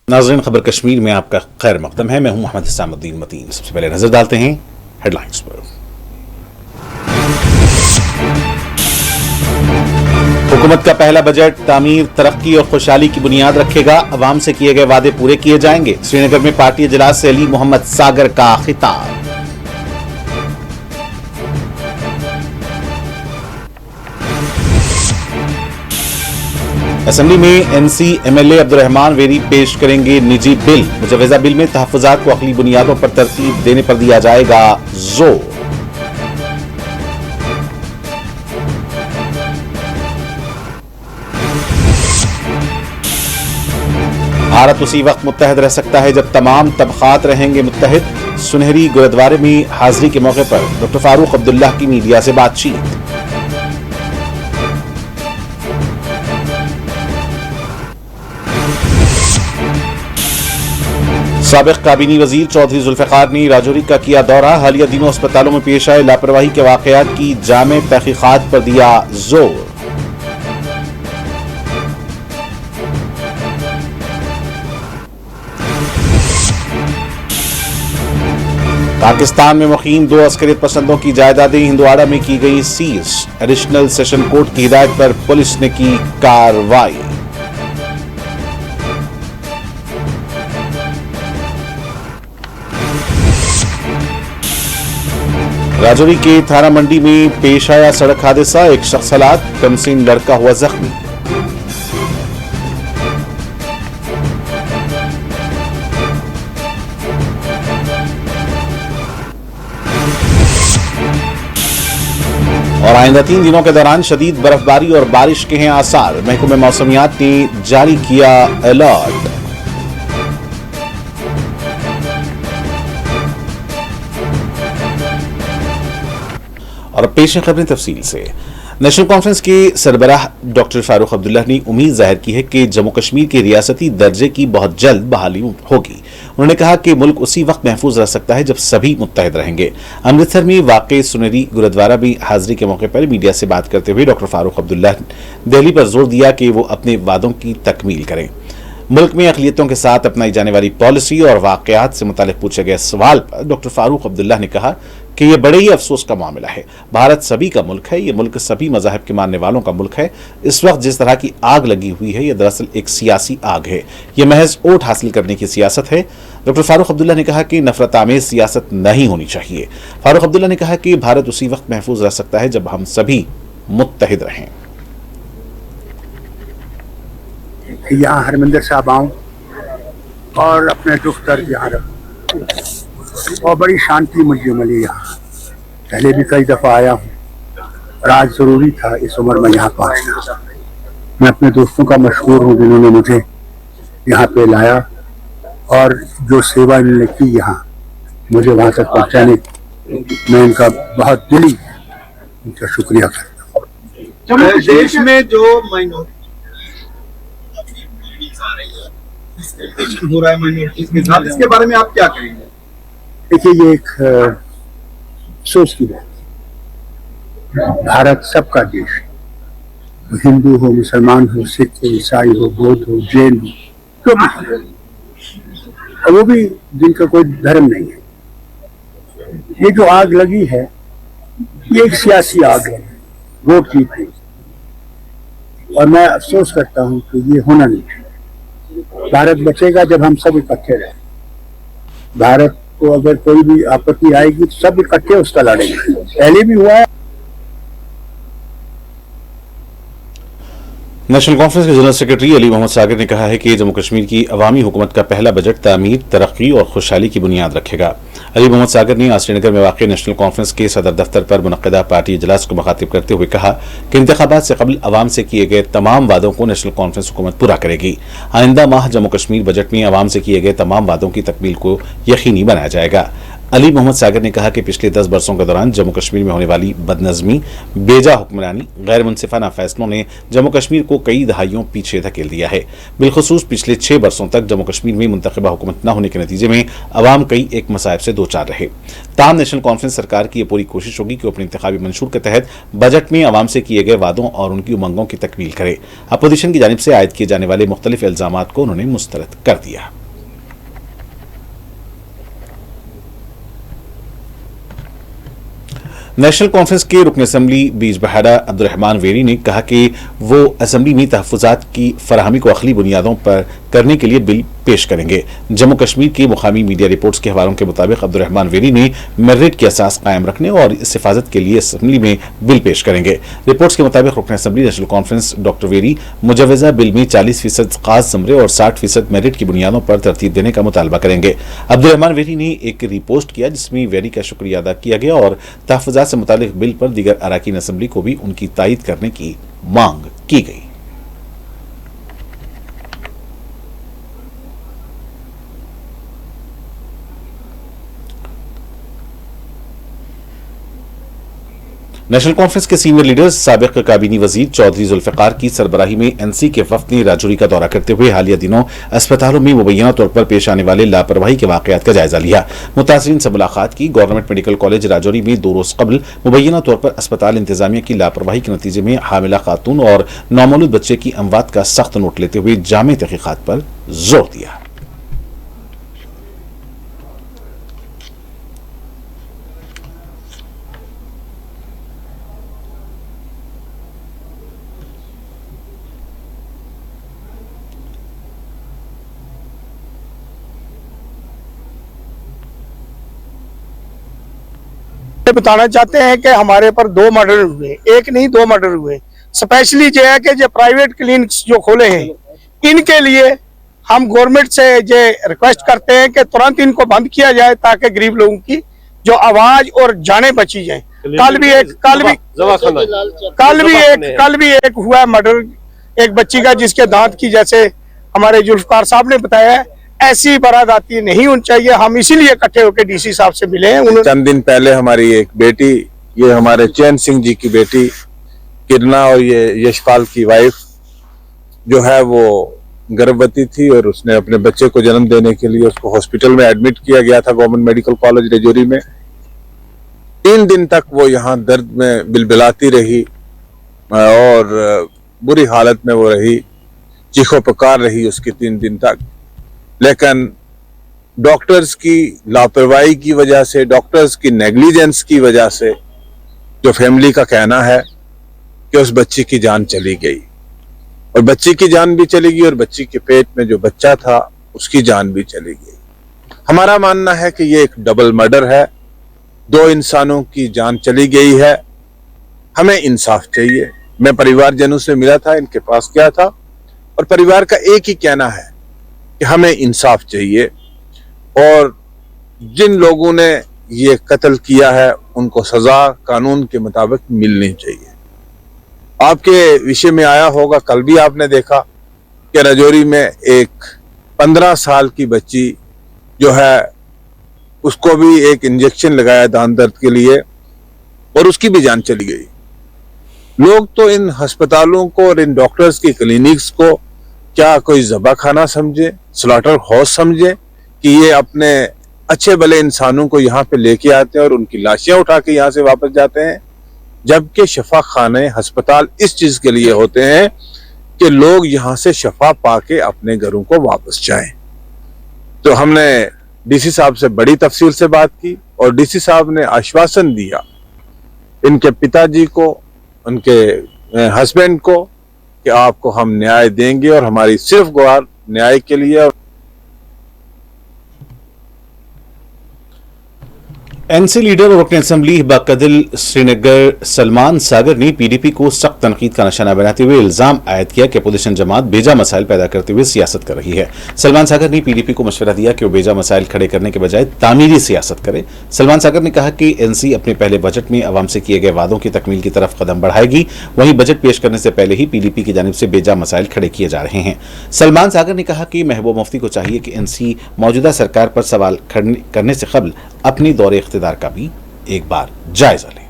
ناظرین، خبر کشمیر میں آپ کا خیر مقدم ہے۔ میں ہوں محمد حسام الدین متین۔ سب سے پہلے نظر ڈالتے ہیں ہیڈ لائنز پر۔ حکومت کا پہلا بجٹ تعمیر، ترقی اور خوشحالی کی بنیاد رکھے گا۔ عوام سے کیے گئے وعدے پورے کیے جائیں گے۔ سری نگر میں پارٹی اجلاس سے علی محمد ساگر کا خطاب۔ اسمبلی میں N C M L A Abdul Rahman Veeri پیش کریں گے نجی بل۔ مجوزہ بل میں تحفظات کو عقلی بنیادوں پر ترتیب دینے پر دیا جائے گا زور۔ بھارت اسی وقت متحد رہ سکتا ہے جب تمام طبقات رہیں گے متحد۔ سنہری گرودوارے میں حاضری کے موقع پر ڈاکٹر فاروق عبداللہ کی میڈیا سے بات چیت۔ سابق کابینی وزیر چودھری ذوالفقار نے راجوری کا کیا دورہ۔ حالیہ دنوں اسپتالوں میں پیش آئے لاپرواہی کے واقعات کی جامع تحقیقات پر دیا زور۔ پاکستان میں مقیم 2 عسکریت پسندوں کی جائیدادیں ہندواڑہ میں کی گئی سیز۔ ایڈیشنل سیشن کورٹ کی ہدایت پر پولیس نے کی کارروائی۔ راجوری کے تھانہ منڈی میں پیش آیا سڑک حادثہ، 1 شخص ہلاک، کمسن لڑکا ہوا زخمی۔ اور آئندہ 3 دنوں کے دوران شدید برف باری اور بارش کے ہیں آثار۔ محکمہ موسمیات نے جاری کیا الرٹ۔ اور اب پیش ہیں خبریں تفصیل سے۔ نیشنل کانفرنس کے سربراہ ڈاکٹر فاروق عبداللہ نے امید ظاہر کی ہے کہ جموں کشمیر کے ریاستی درجے کی بہت جلد بحالی ہوگی۔ انہوں نے کہا کہ ملک اسی وقت محفوظ رہ سکتا ہے جب سبھی متحد رہیں گے۔ امرتسر میں واقع سنہری گرودوارہ میں حاضری کے موقع پر میڈیا سے بات کرتے ہوئے ڈاکٹر فاروق عبداللہ نے دہلی پر زور دیا کہ وہ اپنے وعدوں کی تکمیل کریں۔ ملک میں اقلیتوں کے ساتھ اپنائی جانے والی پالیسی اور واقعات سے متعلق پوچھے گئے سوال پر ڈاکٹر فاروق عبداللہ نے کہا کہ یہ بڑے ہی افسوس کا معاملہ ہے۔ بھارت سبھی کا ملک ہے، یہ ملک سبھی مذاہب کے ماننے والوں کا ملک ہے۔ اس وقت جس طرح کی آگ لگی ہوئی ہے یہ دراصل ایک سیاسی آگ ہے، یہ محض ووٹ حاصل کرنے کی سیاست ہے۔ ڈاکٹر فاروق عبداللہ نے کہا کہ نفرت آمیز سیاست نہیں ہونی چاہیے۔ فاروق عبداللہ نے کہا کہ بھارت اسی وقت محفوظ رہ سکتا ہے جب ہم سبھی متحد رہیں۔ یہاں ہرمندر صاحب آؤں اور اپنے دکھ درد یہاں رکھوں اور بڑی شانتی مجھے ملی یہاں۔ پہلے بھی کئی دفعہ آیا ہوں اور آج ضروری تھا اس عمر میں یہاں پہنچنا۔ میں اپنے دوستوں کا مشکور ہوں جنہوں نے مجھے یہاں پہ لایا اور جو سیوا انہوں نے کی یہاں مجھے وہاں تک پہنچانے، میں ان کا بہت دلی ان کا شکریہ کرتا ہوں۔ دیش میں جو ہو رہا ہے مائنورٹیز کے ساتھ، اس کے بارے میں آپ کیا کہیں گے؟ دیکھیے، یہ ایک افسوس کی بات ہے۔ بھارت سب کا دیش ہے، ہندو ہو، مسلمان ہو، سکھ ہو، عیسائی ہو، بودھ ہو، جین ہو، جو بھی ہو، اور وہ بھی جن کا کوئی دھرم نہیں ہے۔ یہ جو آگ لگی ہے یہ ایک سیاسی آگ ہے، ووٹ جیتنے کی، اور میں افسوس کرتا ہوں کہ یہ ہونا نہیں چاہیے۔ بھارت بچے گا جب ہم سب اکٹھے رہیں۔ بھارت کو اگر کوئی بھی آپتی آئے گی تو سب اکٹھے اس کا لڑیں گے، پہلے بھی ہوا ہے۔ نیشنل کانفرنس کے جنرل سیکرٹری علی محمد ساگر نے کہا ہے کہ جموں کشمیر کی عوامی حکومت کا پہلا بجٹ تعمیر، ترقی اور خوشحالی کی بنیاد رکھے گا۔ علی محمد ساگر نے آج سری نگر میں واقع نیشنل کانفرنس کے صدر دفتر پر منعقدہ پارٹی اجلاس کو مخاطب کرتے ہوئے کہا کہ انتخابات سے قبل عوام سے کیے گئے تمام وعدوں کو نیشنل کانفرنس حکومت پورا کرے گی۔ آئندہ ماہ جموں کشمیر بجٹ میں عوام سے کیے گئے تمام وعدوں کی تکمیل کو یقینی بنایا جائے گا۔ अली मोहम्मद सागर ने कहा कि पिछले 10 बरसों के दौरान जम्मू कश्मीर में होने वाली बदनज़मी, बेजा हुक्मरानी, गैर मुनसिफाना फैसलों ने जम्मू कश्मीर को कई दहाइयों पीछे धकेल दिया है। बिलखुसूस पिछले 6 बरसों तक जम्मू कश्मीर में मुंतखबा हुकूमत न होने के नतीजे में अवाम कई एक मसाइब से दो चार रहे। ताहम नेशनल कॉन्फ्रेंस सरकार की ये पूरी कोशिश होगी कि अपने इंतखाबी मंशूर के तहत बजट में अवाम से किए गए वादों और उनकी उमंगों की तकमील करे। अपोजिशन की जानिब से आयद किए जाने वाले मुख्तलिफ इल्जामात को उन्होंने मुस्तरद कर दिया। नेशनल कॉन्फ्रेंस के रुकन असम्बली बीजबहाड़ा अब्दुर्रहमान वेरी ने कहा कि वो असम्बली में तहफ़्फ़ुज़ात की फराहमी को अखली बुनियादों पर करने के लिए बिल पेश करेंगे। जम्मू कश्मीर की मुकामी मीडिया रिपोर्ट्स के हवालों के मुताबिक अब्दुर्रहमान वेरी ने मेरिट की असास कायम रखने और इस हिफाजत के लिए असम्बली में बिल पेश करेंगे। रिपोर्ट्स के मुताबिक रुकन असम्बली नेशनल कॉन्फ्रेंस डॉक्टर वेरी मुजवज़ा बिल में 40% खास ज़मरे और 60% मेरिट की बुनियादों पर तरतीब देने का मुतालबा करेंगे। अब्दुर्रहमान वेरी ने एक रिपोस्ट किया जिसमें वेरी का शुक्रिया अदा किया गया और तहफ़्फ़ुज़ात से मुतालिक बिल पर दीगर अराकीन असम्बली को भी उनकी तायीद करने की मांग की गई। नेशनल कॉन्फ्रेंस के सीनियर लीडर्स साबिक काबीनी वजीर चौधरी जुल्फिकार की सरबराही में एनसी के वफद ने राजौरी का दौरा करते हुए हालिया दिनों अस्पतालों में मुबैना तौर पर पेश आने वाले लापरवाही के वाकयात का जायजा लिया। मुतासरीन से मुलाकात की। गवर्नमेंट मेडिकल कॉलेज राजौरी में 2 रोज कबल मुबैना तौर पर अस्पताल इंतजामिया की लापरवाही के नतीजे में हामिला खातून और नौमौलूद बच्चे की अमवात का सख्त नोट लेते हुए जामे तहकीकात पर जोर दिया। बताना चाहते हैं कि हमारे पर 2 मर्डर हुए, एक नहीं 2 मर्डर हुए। स्पेशली जो है कि जो प्राइवेट क्लिनिक्स जो खोले हैं इनके लिए हम गवर्नमेंट से ये रिक्वेस्ट करते हैं कि तुरंत इनको बंद किया जाए ताकि गरीब लोगों की जो आवाज और जानें बची जाएं। कल भी एक हुआ मर्डर एक बच्ची का जिसके दांत की, जैसे हमारे जुल्फकार साहब ने बताया, ऐसी बरादाती नहीं होनी चाहिए। हम इसीलिए इकट्ठे होकर डीसी साहब से मिले हैं। चंद दिन पहले हमारी एक बेटी, ये हमारे चैन सिंह जी की बेटी किरना और ये यशपाल की वाइफ जो है वो गर्भवती थी और उसने अपने बच्चे को जन्म देने के लिए उसको हॉस्पिटल में एडमिट किया गया था गवर्नमेंट मेडिकल कॉलेज राजौरी में। 3 दिन तक वो यहाँ दर्द में बिलबिलाती रही और बुरी हालत में वो रही, चीखों पुकार रही उसकी 3 दिन तक। लेकिन डॉक्टर्स की लापरवाही की वजह से, डॉक्टर्स की नेग्लिजेंस की वजह से जो फैमिली का कहना है कि उस बच्ची की जान चली गई और बच्ची की जान भी चली गई और बच्ची के पेट में जो बच्चा था उसकी जान भी चली गई। हमारा मानना है कि ये एक डबल मर्डर है, 2 इंसानों की जान चली गई है। हमें इंसाफ चाहिए। मैं परिवारजनों से मिला था, इनके पास गया था और परिवार का एक ही कहना है कि हमें इंसाफ चाहिए और जिन लोगों ने ये कत्ल किया है उनको सजा कानून के मुताबिक मिलनी चाहिए। आपके विषय में आया होगा, कल भी आपने देखा कि राजौरी में एक 15 साल की बच्ची जो है उसको भी एक इंजेक्शन लगाया दांत दर्द के लिए और उसकी भी जान चली गई। लोग तो इन अस्पतालों को और इन डॉक्टर्स की क्लिनिक्स को क्या कोई ज़बा खाना समझे, स्लॉटर हाउस समझे कि ये अपने अच्छे भले इंसानों को यहाँ पे लेके आते हैं और उनकी लाशें उठा के यहाँ से वापस जाते हैं, जबकि शफा खाने अस्पताल इस चीज के लिए होते हैं कि लोग यहाँ से शफा पाके अपने घरों को वापस जाएं। तो हमने डीसी साहब से बड़ी तफसील से बात की और डीसी साहब ने आश्वासन दिया इनके पिताजी को, उनके हस्बैंड को कि आपको हम न्याय देंगे और हमारी सिर्फ गुहार न्याय के लिए। एनसी लीडर और रुकन असम्बली हिबाकदिल श्रीनगर सलमान सागर ने पीडीपी को सख्त तनकीद का निशाना बनाते हुए इल्जाम आयद किया कि अपोजिशन जमात बेजा मसाइल पैदा करते हुए सियासत कर रही है। सलमान सागर ने पीडीपी को मशवरा दिया कि वो बेजा मसाइल खड़े करने के बजाय तामीरी सियासत करे। सलमान सागर ने कहा कि एनसी अपने पहले बजट में अवाम से किए गए वादों की तकमील की तरफ कदम बढ़ाएगी, वहीं बजट पेश करने से पहले ही पीडीपी की जानिब से बेजा मसाइल खड़े किए जा रहे हैं। सलमान सागर ने कहा कि महबूब मुफ्ती को चाहिए कि एनसी मौजूदा सरकार पर सवाल करने से कबल अपनी दौरे इख्तिदार का भी एक बार जायजा लें।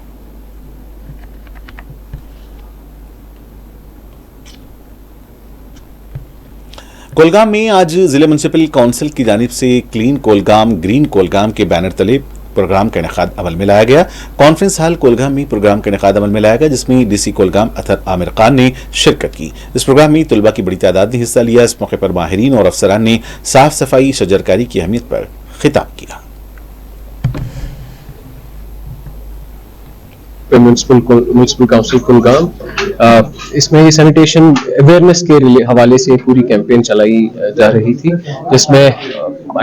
कोलगाम में आज जिला म्युनिसिपल काउंसिल की जानिब से क्लीन कोलगाम ग्रीन कोलगाम के बैनर तले प्रोग्राम का इनेकाद अमल में लाया गया। कॉन्फ्रेंस हॉल कोलगाम में प्रोग्राम का इनेकाद अमल में लाया गया, जिसमें डीसी कोलगाम अतर आमिर खान ने शिरकत की। इस प्रोग्राम में तलबा की बड़ी तादाद ने हिस्सा लिया। इस मौके पर माहिरीन और अफसरान ने साफ सफाई शजरकारी की अहमियत पर खिताब किया। म्यूनसिपल काउंसिल कुलगाम, इसमें ये सैनिटेशन अवेयरनेस के हवाले से पूरी कैंपेन चलाई जा रही थी, जिसमें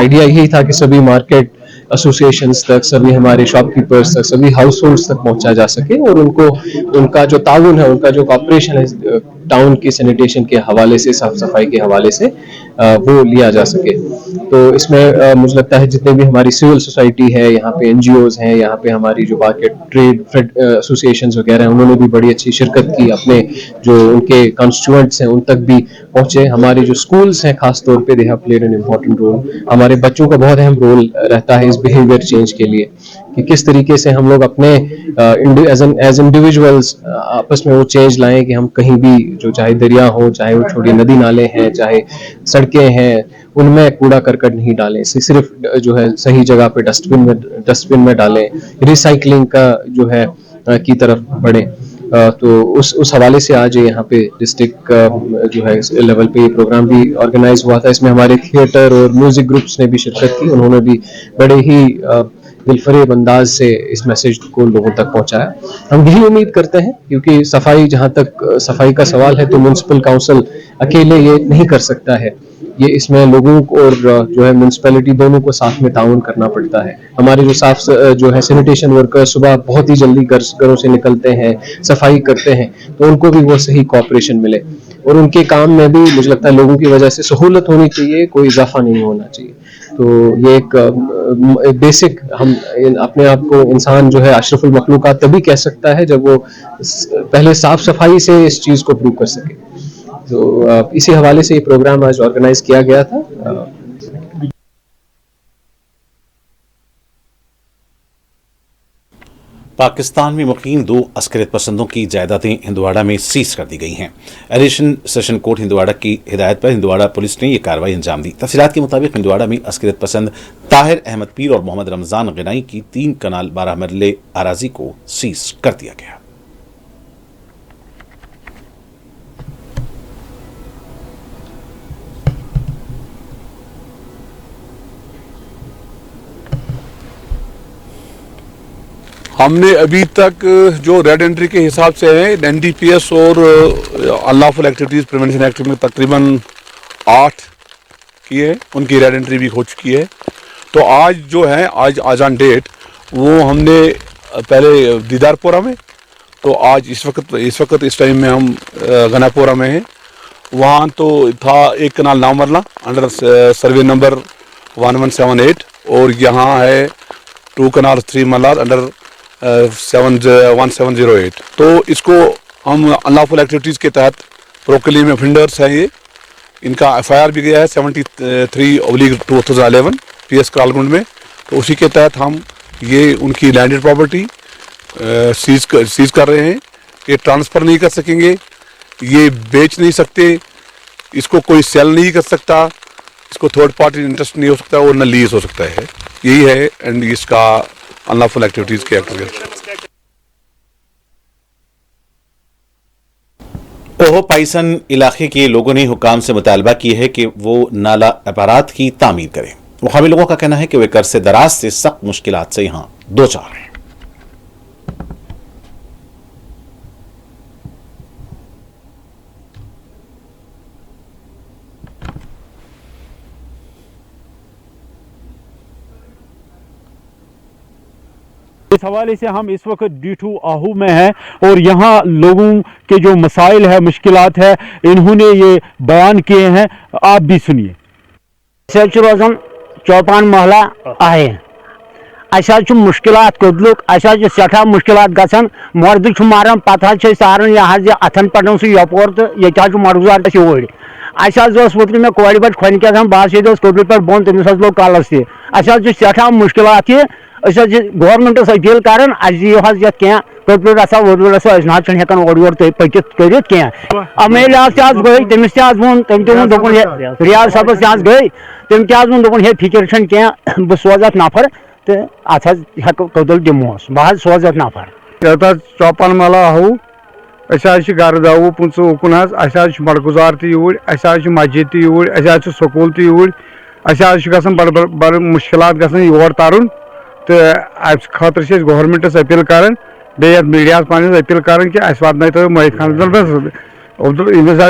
आइडिया यही था कि सभी मार्केट एसोसिएशंस तक, सभी हमारे शॉपकीपर्स तक, सभी हाउस होल्ड्स तक पहुंचा जा सके और उनको उनका जो ताउन है, उनका जो कॉपरेशन है टाउन के सैनिटेशन के हवाले से, साफ सफाई के हवाले से वो लिया जा सके। तो इसमें मुझे लगता है जितने भी हमारी सिविल सोसाइटी है, यहाँ पे एनजीओज हैं, यहाँ पे हमारी जो मार्केट ट्रेड एसोसिएशंस वगैरह हैं, उन्होंने भी बड़ी अच्छी शिरकत की। अपने जो उनके कॉन्स्टिट्यूएंट्स हैं उन तक भी पहुंचे। हमारे जो स्कूल्स हैं खास तौर पे they have played an important role. हमारे बच्चों का बहुत अहम रोल रहता है इस बिहेवियर चेंज के लिए, कि किस तरीके से हम लोग अपने एज इंडिविजुअल्स आपस में वो चेंज लाएं कि हम कहीं भी, जो चाहे दरिया हो, चाहे वो छोटी नदी नाले हैं, चाहे सड़कें हैं, उनमें कूड़ा करकट नहीं डालें, सिर्फ जो है सही जगह पे डस्टबिन में डालें, रिसाइकलिंग का जो है की तरफ बढ़ें। तो उस हवाले से आज यहाँ पे डिस्ट्रिक्ट जो है लेवल पे ये प्रोग्राम भी ऑर्गेनाइज हुआ था। इसमें हमारे थिएटर और म्यूजिक ग्रुप्स ने भी शिरकत की। उन्होंने भी बड़े ही दिलफरेब अंदाज से इस मैसेज को लोगों तक पहुंचाया। हम यही उम्मीद करते हैं, क्योंकि सफाई, जहां तक सफाई का सवाल है, तो म्युनिसिपल काउंसिल अकेले ये नहीं कर सकता है। ये इसमें लोगों को और जो है म्युनिसिपैलिटी दोनों को साथ में ताउन करना पड़ता है। हमारे जो है सैनिटेशन वर्कर सुबह बहुत ही जल्दी घरों से निकलते हैं, सफाई करते हैं, तो उनको भी वो सही कोऑपरेशन मिले और उनके काम में भी मुझे लगता है लोगों की वजह से सहूलत होनी चाहिए, कोई इजाफा नहीं होना चाहिए। तो ये एक बेसिक, हम अपने आप को इंसान जो है अशरफुल मखलूकात तभी कह सकता है जब वो पहले साफ सफाई से इस चीज को प्रूव कर सके। तो इसी हवाले से ये प्रोग्राम आज ऑर्गेनाइज किया गया था। पाकिस्तान में मुकीम 2 अस्करियत पसंदों की जायदादें हिंदवाड़ा में सीज कर दी गई हैं। एडिशनल सेशन कोर्ट हिंदवाड़ा की हिदायत पर हिंदवाड़ा पुलिस ने यह कार्रवाई अंजाम दी। तफसीलात के मुताबिक हिंदवाड़ा में अस्करियत पसंद ताहिर अहमद पीर और मोहम्मद रमजान गनाई की 3 कनाल 12 मरले अराजी को सीज कर दिया गया। हमने अभी तक जो रेड एंट्री के हिसाब से है एनडीपीएस और अनलॉफुल एक्टिविटीज़ प्रिवेंशन एक्ट में तकरीबन 8 किए हैं, उनकी रेड एंट्री भी हो चुकी है। तो आज जो है, आज ऑन डेट वो हमने पहले दीदारपुरा में, तो आज इस टाइम में हम गनापुरा में हैं। वहाँ तो था 1 कनाल 9 मरला अंडर सर्वे नंबर 1178 और यहाँ है 2 कनाल 3 मरला अंडर 1708। तो इसको हम अनलॉफुल एक्टिविटीज़ के तहत प्रोक्लेम ऑफेंडर्स हैं ये, इनका एफआईआर भी गया है 73/2011 पीएस करालगुंड में। तो उसी के तहत हम ये उनकी लैंडेड प्रॉपर्टी सीज कर रहे हैं। ये ट्रांसफ़र नहीं कर सकेंगे, ये बेच नहीं सकते, इसको कोई सेल नहीं कर सकता, इसको थर्ड पार्टी इंटरेस्ट नहीं हो सकता और न लीज हो सकता है। यही है एंड इसका अनलॉफुल एक्टिविटीज़ के एक्ट। ओहो पाइसन इलाके के लोगों ने हुकाम से मुतालबा की है कि वो नाला अपारात की तामीर करें। मुकामी लोगों का कहना है कि वे कर्ज से दराज से सख्त मुश्किलात से यहां दो चार हैं। इस हवाले से हम इस वक्त D2 आहू में हैं और यहाँ लोगों के जो मसाइल है, मुश्किलात है, इन्होंने ये बयान किए हैं, आप भी सुनिए। रोजान चौपान महला आए असा मुश्किलात कदलुक असा सठा मुश्किलात गसान मर्द मारान पे सारान यह अथन पे सह यपोर तो ये मर्गुजार ओर ओतर मे कोर पे खोन के बस कदल पे बोन तमिस लोग कलस तह सठा मुश्किलात ये गवर्नमेंटस अपील करान कह कदल रसा वदल रसा हेकान और योर पकित कर एमएलए गई तमिस वोन तम दोपन रियाज साहबस गई तम तोन दोपन हे फिक्र कह बह सोज अत नफर तो अत कदल दिमोस बह सोज अत नफर चौपान महला आहू घर दाव पुंस उकुन मडगुजार तूर मस्जिद तूर स्कूल तूर बड़ मुश्किलात गोर तरन तो खतर गवर्नमेंटस अपील करान बे मीडिया पानस अपील करान कि वात तो महद खान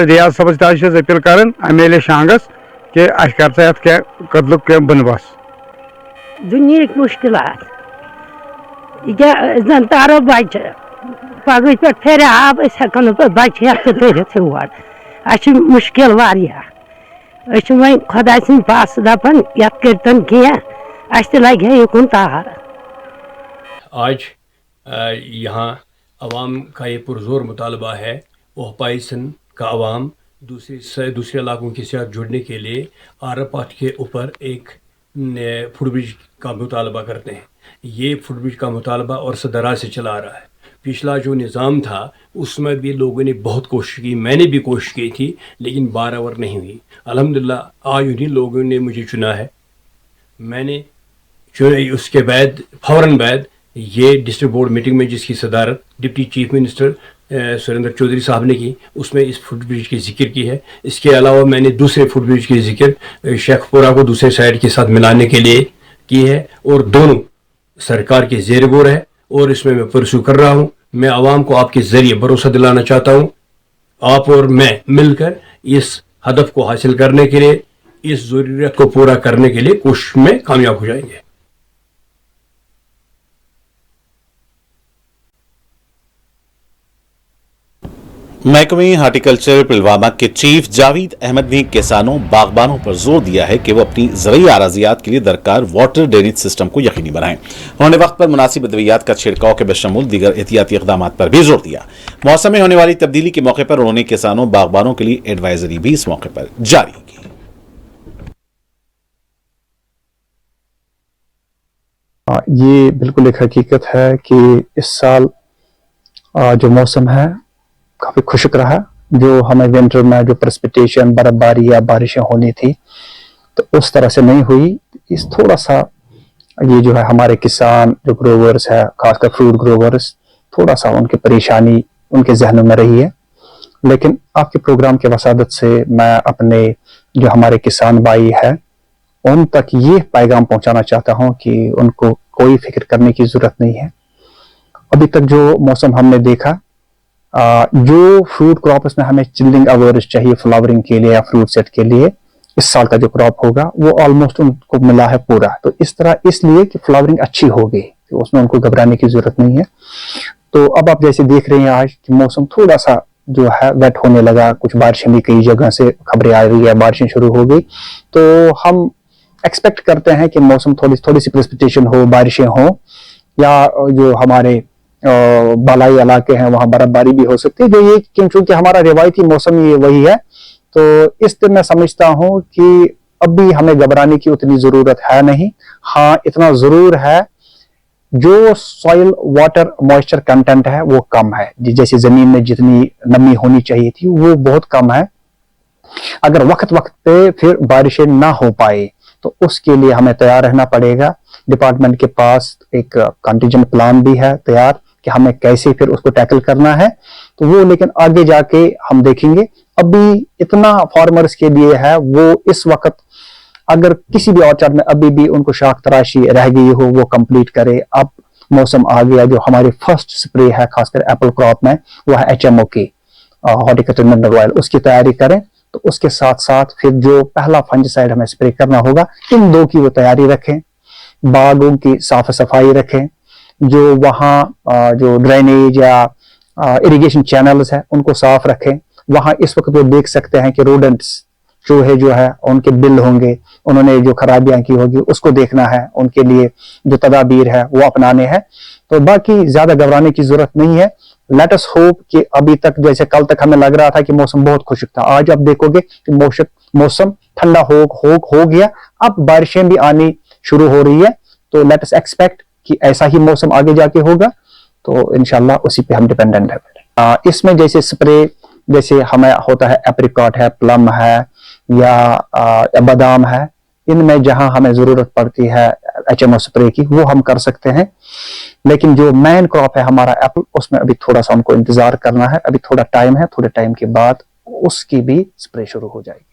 रियाज सबस तह अपील करान एमएलए शांगस कि कर क्या कदल क्या बनबस दुनिया मुश्किलात जन तारो बच्चे पगह पे फेर आब हेकान पे बच्चे तरित और मुश्किल वारिया खुदा सद पास दपान यत करतन कह लगे युकन तार। आज यहाँ अवाम का ये पुरजोर मुतालबा है ओहपाइसन का अवाम दूसरे इलाकों के साथ जुड़ने के लिए आरपाट के ऊपर एक फुटब्रिज का मुतालबा करते हैं। ये फुटब्रिज का मुतालबा और सदरा से चला रहा है। पिछला जो निज़ाम था उसमें भी लोगों ने बहुत कोशिश की, मैंने भी कोशिश की थी, लेकिन बारावर नहीं हुई। अल्हम्दुलिल्लाह आज उन्हीं लोगों ने मुझे चुना है। मैंने उसके बाद फ़ौरन बाद ये डिस्ट्रिक्ट बोर्ड मीटिंग में जिसकी सदारत deputy chief minister Surinder Choudhary sahab ने की, उसमें इस फुटब्रिज की जिक्र की है। इसके अलावा मैंने दूसरे फुटब्रिज की जिक्र शेखपुरा को दूसरे साइड के साथ मिलाने के लिए की है और दोनों सरकार के ज़ेर गौर है और इसमें मैं परसू कर रहा हूँ। मैं आवाम को आपके ज़रिए भरोसा दिलाना चाहता हूँ, आप और मैं मिलकर इस हदफ को हासिल करने के लिए, इस ज़रूरत को पूरा करने के लिए कोशिश में कामयाब हो जाएंगे। महकमे हार्टिकल्चर पुलवामा के चीफ जावेद अहमद ने किसानों बागबानों पर जोर दिया है कि वो अपनी ज़रूरी आराजियात के लिए दरकार वाटर ड्रेनेज सिस्टम को यकीनी बनाएं। उन्होंने वक्त पर मुनासिब अद्वियात का छिड़काव के बशमूल दीगर एहतियाती इक़दाम पर भी जोर दिया। मौसम में होने वाली तब्दीली के मौके पर उन्होंने किसानों बागबानों के लिए एडवाइजरी भी इस मौके पर जारी की। ये बिल्कुल एक हकीकत है कि इस साल जो मौसम है काफी खुशक रहा। जो हमें विंटर में जो प्रेसिपिटेशन बर्फबारी या बारिशें होनी थी तो उस तरह से नहीं हुई। इस थोड़ा सा ये जो है हमारे किसान जो ग्रोवर्स है, खासकर फ्रूट ग्रोवर्स, थोड़ा सा उनकी परेशानी उनके जहनों में रही है। लेकिन आपके प्रोग्राम के वसादत से मैं अपने जो हमारे किसान भाई है उन तक ये पैगाम पहुंचाना चाहता हूं कि उनको कोई फिक्र करने की जरूरत नहीं है। अभी तक जो मौसम हमने देखा, जो फ्रूट क्रॉप में हमें चिल्डिंग अवर्स चाहिए फ्लावरिंग के लिए या फ्रूट सेट के लिए, इस साल का जो क्रॉप होगा वो ऑलमोस्ट उनको मिला है पूरा। तो इस तरह इसलिए कि फ्लावरिंग अच्छी हो गई, तो उसमें उनको घबराने की जरूरत नहीं है। तो अब आप जैसे देख रहे हैं आज कि मौसम थोड़ा सा जो है वेट होने लगा, कुछ बारिशें भी कई जगह से खबरें आ रही है, बारिशें शुरू हो गई। तो हम एक्सपेक्ट करते हैं कि मौसम थोड़ी सी प्रेसिपिटेशन हो, बारिशें हो, या जो हमारे बालाई इलाके हैं वहां बर्फबारी भी हो सकती है। जो ये क्योंकि हमारा रिवायती मौसम ये वही है, तो इस दिन मैं समझता हूं कि अभी हमें घबराने की उतनी जरूरत है नहीं। हाँ, इतना जरूर है जो सॉइल वाटर मॉइस्चर कंटेंट है वो कम है। जैसे जमीन में जितनी नमी होनी चाहिए थी वो बहुत कम है। अगर वक्त वक्त पे फिर बारिशें ना हो पाए तो उसके लिए हमें तैयार रहना पड़ेगा। डिपार्टमेंट के पास एक कंटीजेंट प्लान भी है तैयार कि हमें कैसे फिर उसको टैकल करना है, तो वो लेकिन आगे जाके हम देखेंगे। अभी इतना फार्मर्स के लिए है, वो इस वक्त अगर किसी भी ऑर्चर्ड में अभी भी उनको शाख तराशी रह गई हो वो कंप्लीट करे। अब मौसम आ गया, जो हमारी फर्स्ट स्प्रे है खासकर एप्पल क्रॉप में वो है HMO की हॉर्टिकल्चर मिनरल ऑयल, उसकी तैयारी करें। तो उसके साथ साथ फिर जो पहला फंजिसाइड हमें स्प्रे करना होगा, इन दो की वो तैयारी रखें। बागों की साफ सफाई रखें, जो वहाँ जो ड्रेनेज या इरिगेशन चैनल्स है उनको साफ रखें। वहाँ इस वक्त वो देख सकते हैं कि रोडेंट्स जो है उनके बिल होंगे, उन्होंने जो खराबियां की होगी उसको देखना है, उनके लिए जो तदाबीर है वो अपनाने हैं। तो बाकी ज्यादा घबराने की जरूरत नहीं है। लेट अस होप कि अभी तक जैसे कल तक हमें लग रहा था कि मौसम बहुत खुशक था, आज आप देखोगे कि मौसम ठंडा हो गया, अब बारिशें भी आनी शुरू हो रही है। तो लेट अस एक्सपेक्ट कि ऐसा ही मौसम आगे जाके होगा, तो इंशाल्लाह उसी पे हम डिपेंडेंट है। इसमें जैसे स्प्रे जैसे हमें होता है एप्रिकॉट है, प्लम है या बादाम है, इनमें जहां हमें जरूरत पड़ती है HMO स्प्रे की वो हम कर सकते हैं। लेकिन जो मेन क्रॉप है हमारा एप्पल, उसमें अभी थोड़ा सा हमको इंतजार करना है, अभी थोड़ा टाइम है, थोड़े टाइम के बाद उसकी भी स्प्रे शुरू हो जाएगी।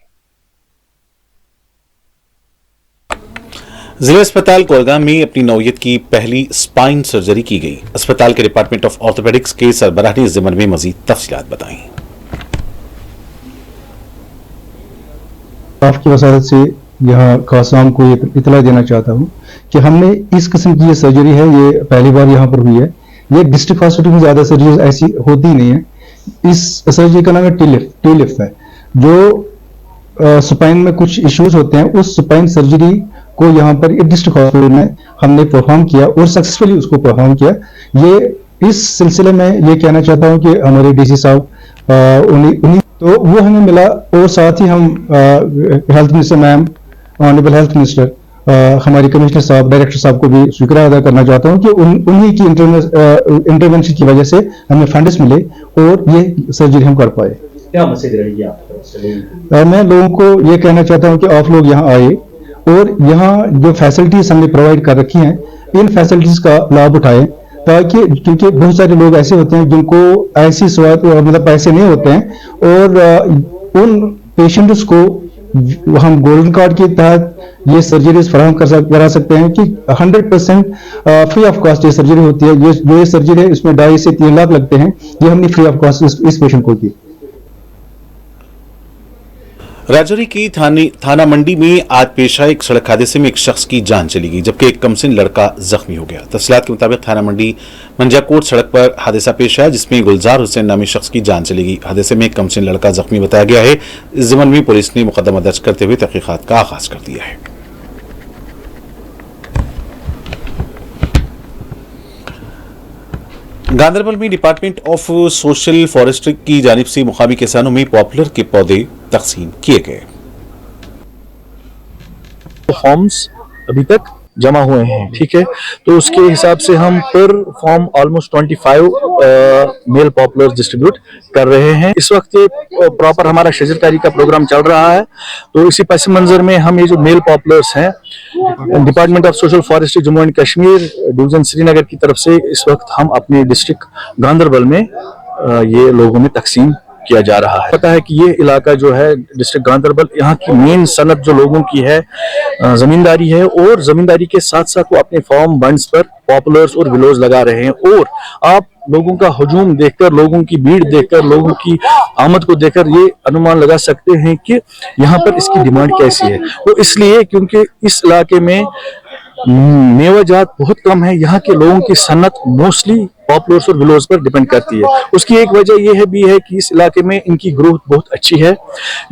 जिला अस्पताल कोलगाम में अपनी नौयत की पहली स्पाइन सर्जरी की गई। अस्पताल के डिपार्टमेंट ऑफ ऑर्थोपेडिक्स के सरबराह ने इस ज़िम्मन में मजीद तफसीलात बताई। आपकी वसारत से यहाँ कासाम को ये इतला देना चाहता हूँ कि हमने इस किस्म की ये सर्जरी है, ये पहली बार यहाँ पर हुई है। ये डिस्ट्रिक्ट हॉस्पिटल में ज्यादा सर्जरी ऐसी होती नहीं है। इस सर्जरी का नाम है टी-लिफ्ट है। जो स्पाइन में कुछ इश्यूज होते हैं, उस स्पाइन सर्जरी को यहाँ पर डिस्ट्रिक्ट हॉस्पिटल में हमने परफॉर्म किया और सक्सेसफुली उसको परफॉर्म किया। ये इस सिलसिले में ये कहना चाहता हूँ कि हमारे DC साहब उन्हीं तो वो हमें मिला, और साथ ही हम health minister ma'am, honourable health minister, हमारे कमिश्नर साहब, डायरेक्टर साहब को भी शुक्रिया अदा करना चाहता हूं कि उन्हीं की इंटरवेंशन की वजह से हमें फंड्स मिले और ये सर्जरी हम कर पाए। क्या मैसेज रहेगी आप तरफ से? मैं लोगों को ये कहना चाहता हूं कि आप लोग यहाँ आए और यहाँ जो फैसिलिटीज हमने प्रोवाइड कर रखी हैं, इन फैसिलिटीज का लाभ उठाएं, ताकि क्योंकि बहुत सारे लोग ऐसे होते हैं जिनको ऐसी मतलब पैसे नहीं होते हैं, और उन पेशेंट्स को हम गोल्डन कार्ड के तहत ये सर्जरीज फराहम करा सकते हैं कि 100% फ्री ऑफ कॉस्ट ये सर्जरी होती है। ये सर्जरी है, इसमें 2.5 से 3 लाख लगते हैं, ये हमने फ्री ऑफ कॉस्ट इस पेशेंट को की। राजौरी की थाना मंडी में आज पेश आए एक सड़क हादसे में एक शख्स की जान चली गई, जबकि एक कमसिन लड़का जख्मी हो गया। तफसीलात के मुताबिक थाना मंडी मंजाकोट सड़क पर हादसा पेश आया, जिसमें गुलजार हुसैन नामी शख्स की जान चली गई। हादसे में एक कमसिन लड़का जख्मी बताया गया है। इस ज़िम्मन में पुलिस ने मुकदमा दर्ज करते हुए तहकीकात का आगाज कर दिया है। गांधरबल में डिपार्टमेंट ऑफ सोशल फॉरेस्ट्री की जानिब से मुकामी किसानों में पॉपुलर के पौधे तकसीम किए गए। फॉर्म्स अभी तक जमा हुए हैं, ठीक है, तो उसके हिसाब से हम पर फॉर्म ऑलमोस्ट 25 मेल पॉपुलर्स डिस्ट्रीब्यूट कर रहे हैं। इस वक्त प्रॉपर हमारा शजरकारी का प्रोग्राम चल रहा है, तो इसी पस मंजर में हम ये जो मेल पॉपुलर्स हैं department of social forestry Jammu and Kashmir division Srinagar की तरफ से इस वक्त हम अपने डिस्ट्रिक्ट गांधरबल में ये लोगों में तकसीम किया जा रहा है। पता है कि ये इलाका जो है डिस्ट्रिक्ट गांधरबल, यहाँ की मेन सनत जो लोगों की है जमींदारी है, और जमींदारी के साथ साथ वो अपने फार्म बंड्स पर पॉपुलर्स और विलोज लगा रहे हैं। और आप लोगों का हजूम देखकर, लोगों की भीड़ देखकर, लोगों की आमद को देखकर ये अनुमान लगा सकते हैं कि यहाँ पर इसकी डिमांड कैसी है। वो इसलिए क्योंकि इस इलाके में मेवाजात बहुत कम है, यहाँ के लोगों की सनत मोस्टली पॉपुलर्स और विलोज पर डिपेंड करती है। उसकी एक वजह यह भी है कि इस इलाके में इनकी ग्रोथ बहुत अच्छी है,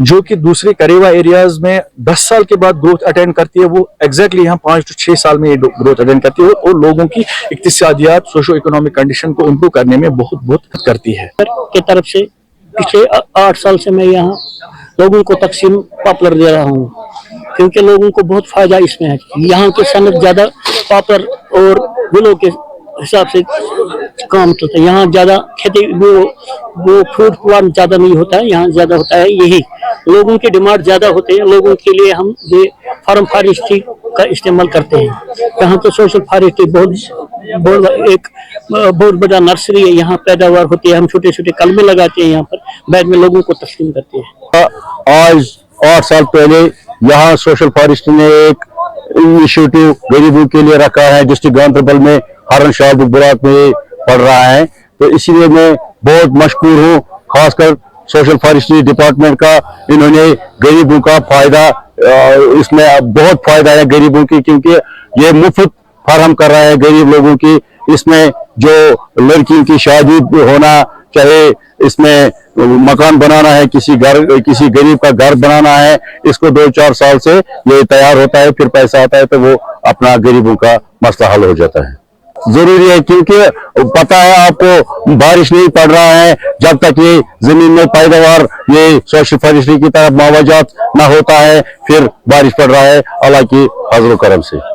जो कि दूसरे करेवा एरियाज में 10 साल के बाद ग्रोथ अटेंड करती है, वो एग्जैक्टली यहाँ 5 से 6 साल में ये ग्रोथ अटेंड करती है, और लोगों की इक्तिसादियात सोशो इकोनॉमिक कंडीशन को इम्प्रूव करने में बहुत करती है। की तरफ से पिछले 8 साल से मैं यहाँ लोगों को तकसीम पॉपुलर दे रहा हूँ, क्योंकि लोगों को बहुत फायदा इसमें है। यहाँ के सनत ज्यादा पॉपुलर और विलो के हिसाब से काम चलता है। यहाँ ज्यादा खेती वो फ्रूट फार्म ज्यादा नहीं होता है, यहाँ ज्यादा होता है यही, लोगों की डिमांड ज्यादा होते हैं। लोगों के लिए हम ये फार्म फॉरेस्ट्री का इस्तेमाल करते हैं। यहाँ तो सोशल फॉरेस्ट्री बहुत बड़ा नर्सरी है, यहाँ पैदावार होती है। हम छोटे छोटे कलमे लगाते हैं यहाँ पर, बाद में लोगों को तस्लीम करते हैं। आज 8 साल पहले यहाँ सोशल फॉरेस्ट्री ने एक इनिशिएटिव गरीबों के लिए रखा है, डिस्ट्रिक्ट गांधरबल में हारून शाह बुराक में पड़ रहा है, तो इसीलिए मैं बहुत मशकूर हूँ, खासकर सोशल फॉरेस्ट्री डिपार्टमेंट का। इन्होंने गरीबों का फायदा, इसमें बहुत फायदा है गरीबों की, क्योंकि ये मुफ्त फराहम कर रहा है गरीब लोगों की इसमें जो लड़की की शादी होना, चाहे इसमें मकान बनाना है, किसी गरीब का घर बनाना है, इसको 2-4 साल से ये तैयार होता है, फिर पैसा आता है तो वो अपना गरीबों का मसला हल हो जाता है। जरूरी है क्योंकि पता है आपको बारिश नहीं पड़ रहा है, जब तक ये जमीन में पैदावार ये सोशल फॉरेस्ट्री की तरफ मुआवजात ना होता है, फिर बारिश पड़ रहा है अल्लाह की फजल करम से।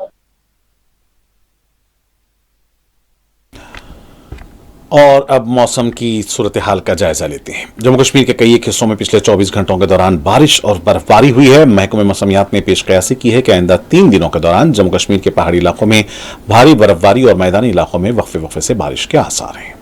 और अब मौसम की सूरत हाल का जायजा लेते हैं। जम्मू कश्मीर के कई एक हिस्सों में पिछले 24 घंटों के दौरान बारिश और बर्फबारी हुई है। महकमे मौसमियात ने पेश कयासी की है कि आइंदा 3 दिनों के दौरान जम्मू कश्मीर के पहाड़ी इलाकों में भारी बर्फबारी और मैदानी इलाकों में वक्फे वक्फे से बारिश के आसार हैं।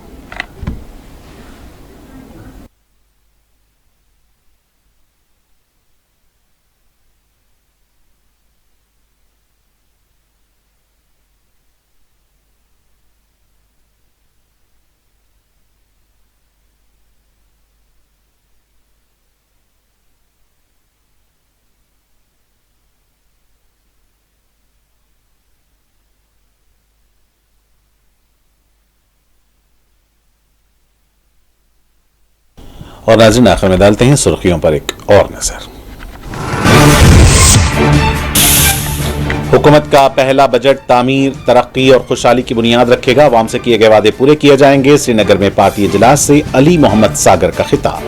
और नाज़रीन, आखिर में डालते हैं सुर्खियों पर एक और नजर। हुकूमत का पहला बजट तामीर, तरक्की और खुशहाली की बुनियाद रखेगा। अवाम से किए गए वादे पूरे किए जाएंगे। श्रीनगर में पार्टी इजलास से अली मोहम्मद सागर का खिताब।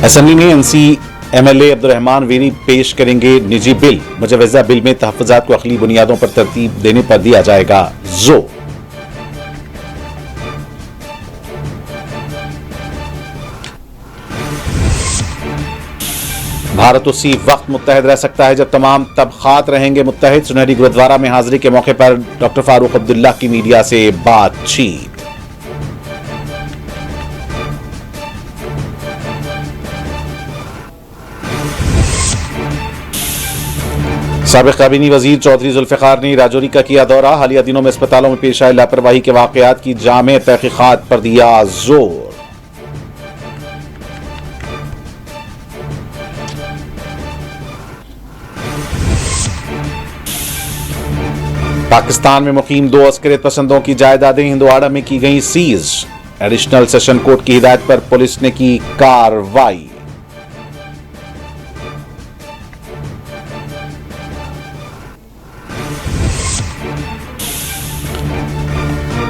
असेंबली में एनसी एमएलए अब्दुर्रहमान वीरी पेश करेंगे निजी बिल। मुजवजा बिल में तहफ़्फ़ुज़ात को अक़ली बुनियादों पर तरतीब देने पर दिया जाएगा जोर। भारत उसी वक्त मुत्तहद रह सकता है जब तमाम तबक़ात रहेंगे मुत्तहद। सुनहरी गुरुद्वारा में हाजिरी के मौके पर डॉक्टर फारूक अब्दुल्ला की मीडिया से बातचीत। साबिक़ काबीनी वजीर चौधरी जुल्फ़िकार ने राजौरी का किया दौरा। हालिया दिनों में अस्पतालों में पेश आए लापरवाही के वाक़यात की जामे तहक़ीक़ात पर दिया जोर। पाकिस्तान में मुकीम 2 अस्करियत पसंदों की जायदादें हिंदवाड़ा में की गई सीज। एडिशनल सेशन कोर्ट की हिदायत पर पुलिस ने की कार्रवाई।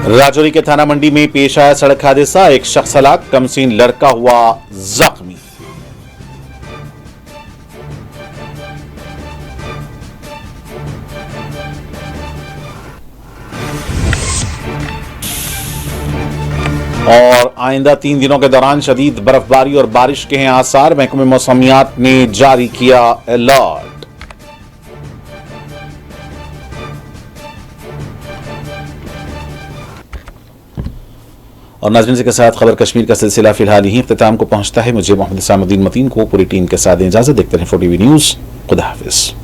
राजौरी के थाना मंडी में पेश आया सड़क हादसा। एक शख्स हलाक, कमसीन लड़का हुआ जख्मी। और आइंदा 3 दिनों के दौरान शदीद बर्फबारी और बारिश के हैं आसार। महकमे मौसमियात ने जारी किया अलर्ट। और नाज़रीन के साथ खबर कश्मीर का सिलसिला फिलहाल यहीं इख्तिताम को पहुंचता है। मुझे मोहम्मद सामुद्दीन मतीन को पूरी टीम के साथ इजाजत। देखते रहें 4TV न्यूज़। खुदा हाफिज।